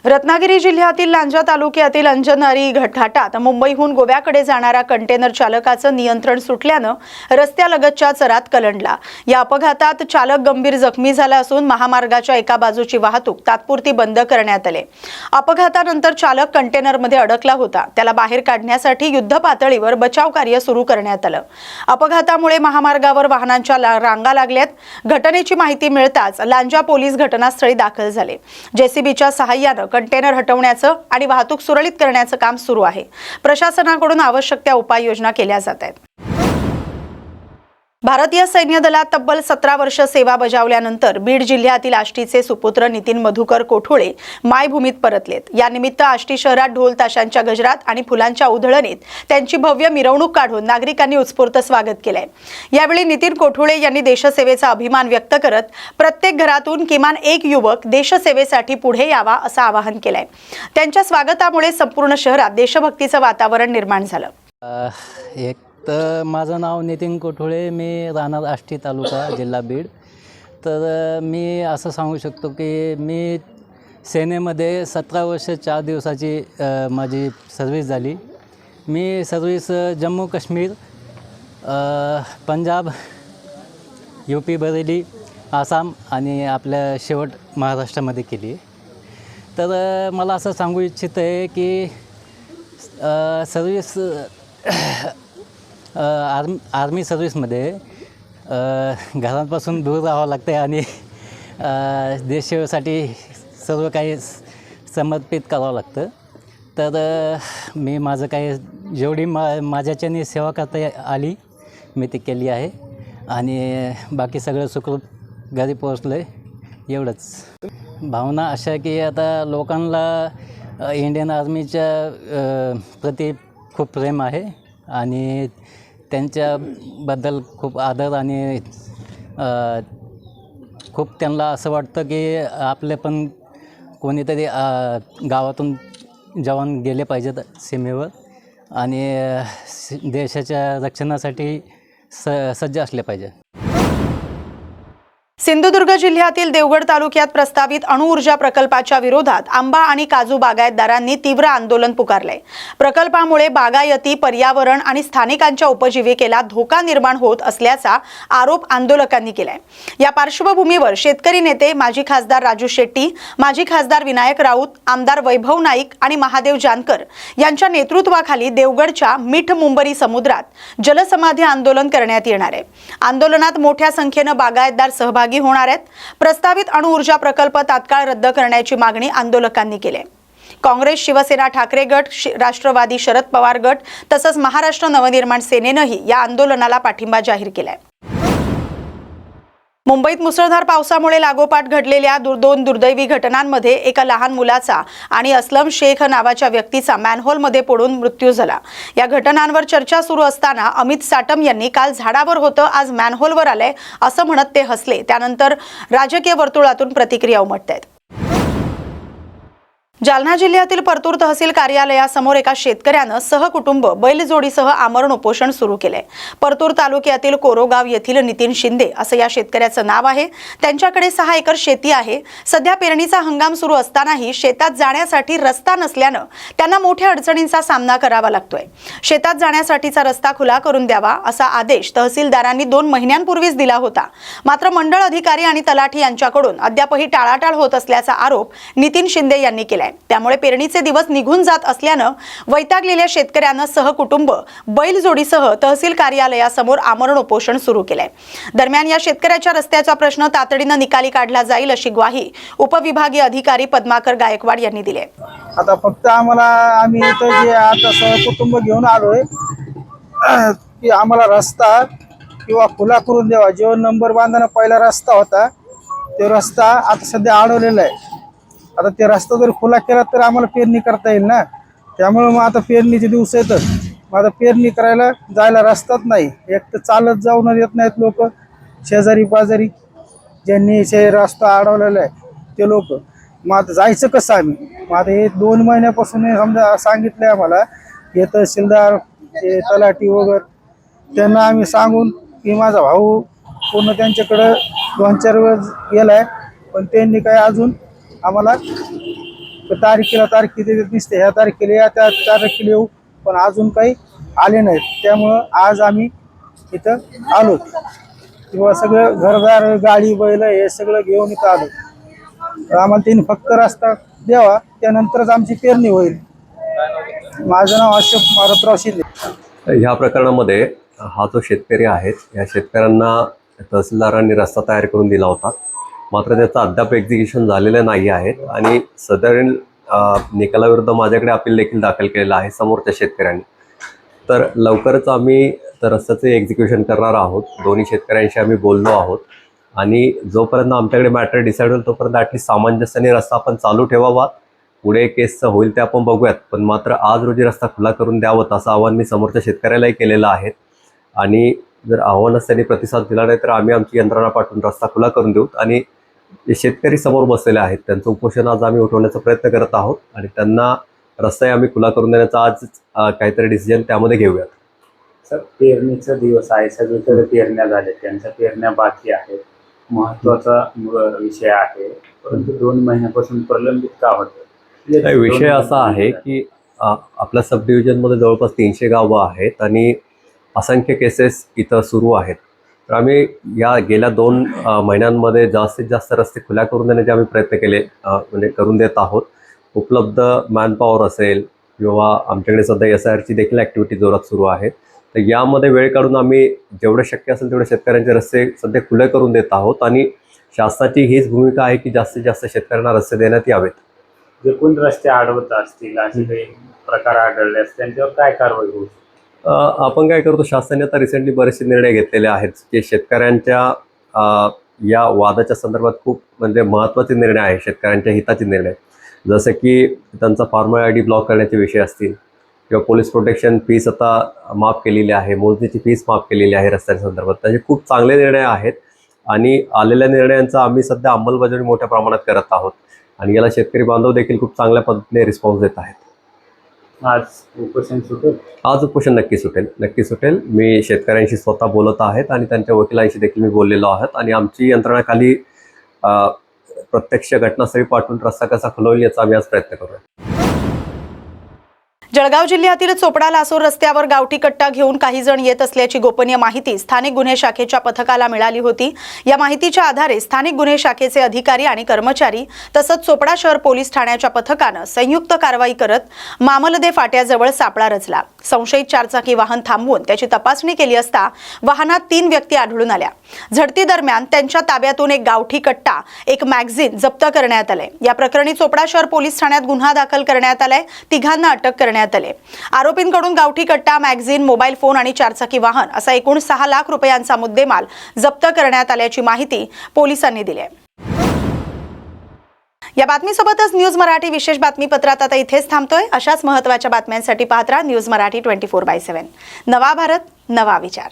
रत्नागिरी जिल्ह्यातील लांजा तालुक्यातील अंजनारी घाटात मुंबईहून गोव्याकडे जाणारा कंटेनर चालकाचं नियंत्रण सुटल्यानं रस्त्यालगतच्या चरात कलंडला। या अपघातात चालक गंभीर जखमी झाला असून महामार्गाच्या एका बाजूची वाहतूक तात्पुरती बंद करण्यात आली। अपघातानंतर चालक कंटेनरमध्ये अडकला होता। त्याला बाहेर काढण्यासाठी युद्धपातळीवर बचाव कार्य सुरू करण्यात आलं। अपघातामुळे महामार्गावर वाहनांच्या रांगा लागल्यात। घटनेची माहिती मिळताच लांजा पोलीस घटनास्थळी दाखल झाले। जेसीबीच्या सहाय्याने कंटेनर हटवण्याचं आणि वाहतूक सुरळीत करण्याचं काम सुरू आहे। प्रशासनाकडून आवश्यक त्या उपाययोजना केल्या जात आहेत। भारतीय सैन्य दलात तब्बल 17 वर्ष सेवा बजावल्यानंतर बीड जिल्ह्यातील आष्टीचे सुपुत्र नितीन मधुकर कोठोळे मायभूमीत परतलेत। या निमित्त आष्टी शहरात ढोल ताशांच्या गजरात आणि फुलांच्या उधळणीत त्यांची भव्य मिरवणूक काढून नागरिकांनी उत्स्फूर्त स्वागत केले। यावेळी नितीन कोठोळे यांनी देशसेवेचा अभिमान व्यक्त करत प्रत्येक घरातून किमान एक युवक देशसेवेसाठी पुढे यावा असं आवाहन केलंय। त्यांच्या स्वागतामुळे संपूर्ण शहरात देशभक्तीचं वातावरण निर्माण झालं। तर माझं नाव नितीन कोठोळे, मी राहणार आष्टी तालुका जिल्हा बीड। तर मी असं सांगू शकतो की मी सेनेमध्ये 17 वर्ष 4 दिवसाची माझी सर्व्हिस झाली। मी सर्व्हिस जम्मू काश्मीर, पंजाब, UP बरेली, आसाम आणि आपल्या शेवट महाराष्ट्रामध्ये केली। तर मला असं सांगू इच्छित आहे की सर्व्हिस आर्मी सर्व्हिसमध्ये घरापासून दूर राहावं लागतं आणि देशसेवेसाठी सर्व काही समर्पित करावं लागतं। तर मी माझं काही जेवढी माझ्याच्याने सेवा करता आली मी ती केली आहे आणि बाकी सगळं सुखरूप घरी पोहोचलं आहे। एवढंच। भावना अशा की आता लोकांना इंडियन आर्मीच्या प्रति खूप प्रेम आहे आणि त्यांच्याबद्दल खूप आदर आणि खूप त्यांना असं वाटतं की आपले पण कोणीतरी गावातून जवान गेले पाहिजेत सीमेवर आणि देशाच्या रक्षणासाठी सज्ज असले पाहिजे। सिंधुदुर्ग जिल्ह्यातील देवगड तालुक्यात प्रस्तावित अणुऊर्जा प्रकल्पाच्या विरोधात आंबा आणि काजू बागायतदारांनी तीव्र आंदोलन पुकारले। प्रकल्पामुळे बागायती, पर्यावरण आणि स्थानिकांच्या उपजीविकेला धोका निर्माण होत असल्याचा आरोप आंदोलकांनी केलाय। या पार्श्वभूमीवर शेतकरी नेते माजी खासदार राजू शेट्टी, माजी खासदार विनायक राऊत, आमदार वैभव नाईक आणि महादेव जानकर यांच्या नेतृत्वाखाली देवगडच्या मिठ मुंबरी समुद्रात जलसमाधी आंदोलन करण्यात येणार आहे। आंदोलनात मोठ्या संख्येने बागायतदार सहभागी होणार आहेत। प्रस्तावित अणुऊर्जा प्रकल्प तात्काळ रद्द करण्याची मागणी आंदोलकांनी केली आहे। काँग्रेस, शिवसेना, ठाकरे गट, राष्ट्रवादी, शरद पवार गट तसंच महाराष्ट्र नवनिर्माण सेनेनंही या आंदोलनाला पाठिंबा जाहीर केलाय। मुंबईत मुसळधार पावसामुळे लागोपाठ घडलेल्या दोन दुर्दैवी घटनांमध्ये एका लहान मुलाचा आणि असलम शेख नावाच्या व्यक्तीचा मॅनहोलमध्ये पडून मृत्यू झाला। या घटनांवर चर्चा सुरू असताना अमित साटम यांनी काल झाडावर होतं, आज मॅनहोलवर आलंय असं म्हणत ते हसले। त्यानंतर राजकीय वर्तुळातून प्रतिक्रिया उमटतायत। जालना जिल्ह्यातील परतूर तहसील कार्यालयासमोर एका शेतकऱ्यानं सहकुटुंब बैलजोडीसह आमरण उपोषण सुरू केले। परतूर तालुक्यातील कोरोगाव येथील नितीन शिंदे असं या शेतकऱ्याचं नाव आहे। त्यांच्याकडे 6 एकर शेती आहे। सध्या पेरणीचा हंगाम सुरू असतानाही शेतात जाण्यासाठी रस्ता नसल्यानं त्यांना मोठ्या अडचणींचा सामना करावा लागतोय। शेतात जाण्यासाठीचा रस्ता खुला करून द्यावा असा आदेश तहसीलदारांनी 2 महिन्यांपूर्वीच दिला होता। मात्र मंडळ अधिकारी आणि तलाठी यांच्याकडून अद्यापही टाळाटाळ होत असल्याचा आरोप नितीन शिंदे यांनी केलाय। त्यामुळे पेरणीचे दिवस निघून जात असल्यानं वैतागलेल्या शेतकऱ्यांना सहकुटुंब बैलजोडीसह तहसील कार्यालयासमोर आमरण उपोषण सुरू केलंय। दरम्यान या शेतकऱ्याच्या रस्त्याचा प्रश्न तातडीनं निकाली काढला जाईल अशी ग्वाही उपविभागीय अधिकारी पद्माकर गायकवाड यांनी दिली आहे। आता फक्त आम्ही इथं जे आता सहकुटुंब घेऊन आलोय की आम्हाला रस्ता किंवा खुला करून द्यावा। जो नंबर बांधताना पहिला रस्ता होता तो रस्ता आता सध्या अडवलेला आहे। आता ते रस्ता जर खुला केला तर आम्हाला पेरणी करता येईल ना। त्यामुळे मग आता पेरणीचे दिवस येतात, मग आता पेरणी करायला जायला रस्ताच नाही। एक तर चालत जाऊन येत नाहीत लोक, शेजारी पाजारी ज्यांनी रस्ता अडवलेला आहे ते लोक। मग आता जायचं कसं आम्ही? मग आता हे 2 महिन्यापासून समजा सांगितलंय आम्हाला, हे तहसीलदार, हे तलाठी वगैरे त्यांना आम्ही सांगून की माझा भाऊ पूर्ण त्यांच्याकडं 2-4 वेळेस गेलाय, पण त्यांनी काय अजून आम्हाला तारखेला दिसते, ह्या तारखेला या, त्या तारखेला येऊ, पण अजून काही आले नाहीत. त्यामुळं आज आम्ही इथं आलो किंवा सगळं घरदार गाडी बैल हे सगळं घेऊन इथं आलो. तर आम्हाला त्यांनी फक्त रस्ता द्यावा, त्यानंतरच आमची पेरणी होईल. माझं नाव अशोक मारुतराव शिंदे. ह्या प्रकरणामध्ये हा जो शेतकरी आहेत, या शेतकऱ्यांना तहसीलदारांनी रस्ता तयार करून दिला होता, मात्र त्याचं अद्याप एक्झिक्युशन झालेलं नाही आहे आणि सदर निकालाविरुद्ध माझ्याकडे अपील देखील दाखल केलेलं आहे समोरच्या शेतकऱ्यांनी. तर लवकरच आम्ही तर रस्त्याचं एक्झिक्युशन करणार आहोत. दोन्ही शेतकऱ्यांशी आम्ही बोललो आहोत आणि जोपर्यंत आमच्याकडे मॅटर डिसाईड होईल तोपर्यंत ॲटलिस्ट सामंजस्याने रस्ता आपण चालू ठेवावा. पुढे केसचं होईल ते आपण बघूयात, पण मात्र आज रोजी रस्ता खुला करून द्यावं असं आवाहन मी समोरच्या शेतकऱ्यालाही केलेलं आहे. आणि जर आव्हानास त्यांनी प्रतिसाद दिला नाही तर आम्ही आमची यंत्रणा पाठवून रस्ता खुला करून देऊ. आणि जे शेतकरी समोर बसलेले आहेत त्यांचं उपोषण आज आम्ही उठवण्याचा प्रयत्न करत आहोत आणि त्यांना रस्ताही आम्ही खुला करून देण्याचा आज काहीतरी डिसिजन त्यामध्ये घेऊयात. सर, पेरणीचा दिवस आहे, सगळीकडे पेरण्या झाल्या, त्यांच्या पेरण्या बाकी आहेत, महत्वाचा विषय आहे, परंतु 2 महिन्यापासून प्रलंबित का होतं? विषय असा आहे की आपल्या सब डिव्हिजनमध्ये जवळपास 300 गावं आहेत आणि असंख्य केसेस इथं सुरू आहेत. तर आम्ही या गेल्या 2 महिन्यांमध्ये जास्तीत जास्त रस्ते खुल्या करून देण्याचे आम्ही प्रयत्न केले, म्हणजे करून देत आहोत. उपलब्ध मॅनपॉवर असेल किंवा आमच्याकडे सध्या SIRची देखील ॲक्टिव्हिटी जोरात सुरू आहे. तर यामध्ये वेळ काढून आम्ही जेवढे शक्य असेल तेवढे शेतकऱ्यांचे रस्ते सध्या खुले करून देत आहोत आणि शासनाची हीच भूमिका आहे की जास्तीत जास्त शेतकऱ्यांना रस्ते देण्यात यावेत. जे कोण रस्ते अडवत असतील, असे काही प्रकार आढळले असतील, त्यांच्यावर काय कारवाई होईल? आपण काय करतो, शासनाने आता रिसेंटली बरेचसे निर्णय घेतलेले आहेत जे शेतकऱ्यांच्या या वादाच्या संदर्भात खूप म्हणजे महत्त्वाचे निर्णय आहे, शेतकऱ्यांच्या हिताचे निर्णय. जसं की त्यांचा फार्मर ID ब्लॉक करण्याचे विषय असतील किंवा पोलीस प्रोटेक्शन फीस आता माफ केलेली आहे, मोजणीची फीस माफ केलेली आहे रस्त्यांच्या संदर्भात. त्याचे खूप चांगले निर्णय आहेत आणि आलेल्या निर्णयांचा आम्ही सध्या अंमलबजावणी मोठ्या प्रमाणात करत आहोत आणि याला शेतकरी बांधव देखील खूप चांगल्या पद्धतीने रिस्पॉन्स देत आहेत. आज उपोषण सुटेल? आज उपोषण नक्की सुटेल. मी शेतकऱ्यांशी स्वतः बोलत आहेत आणि त्यांच्या वकिलांशी देखील मी बोललेलो आहोत आणि आमची यंत्रणाखाली प्रत्यक्ष घटनास्थळी पाठवून रस्ता कसा खुला होईल याचा आम्ही आज प्रयत्न करूया. जळगाव जिल्ह्यातील चोपडा लासूर रस्त्यावर गावठी कट्टा घेऊन काही जण येत असल्याची गोपनीय माहिती स्थानिक गुन्हे शाखेच्या पथकाला मिळाली होती. या माहितीच्या आधारे स्थानिक गुन्हे शाखेचे अधिकारी आणि कर्मचारी तसंच चोपडा शहर पोलीस ठाण्याच्या पथकानं संयुक्त कारवाई करत मामलदे फाट्याजवळ सापळा रचला. संशयित 4 चाकी वाहन थांबवून त्याची तपासणी केली असता वाहनात 3 व्यक्ती आढळून आल्या. झडती दरम्यान त्यांच्या ताब्यातून एक गावठी कट्टा, एक मॅगझिन जप्त करण्यात आले. या प्रकरणी चोपडा शहर पोलीस ठाण्यात गुन्हा दाखल करण्यात आलाय. 3घांना अटक करण्यात आले. आरोपींकडून गावठी कट्टा, मॅगझिन, मोबाईल फोन आणि 4 चाकी वाहन असा एकूण 6 लाख रुपयांचा मुद्देमाल जप्त करण्यात आल्याची माहिती पोलिसांनी दिली आहे. या बातमीसोबतच न्यूज मराठी विशेष बातमीपत्रात आता इथेच थांबतोय. अशाच महत्त्वाच्या बातम्यांसाठी पाहत राहा न्यूज मराठी 24/7. नवा भारत, नवा विचार.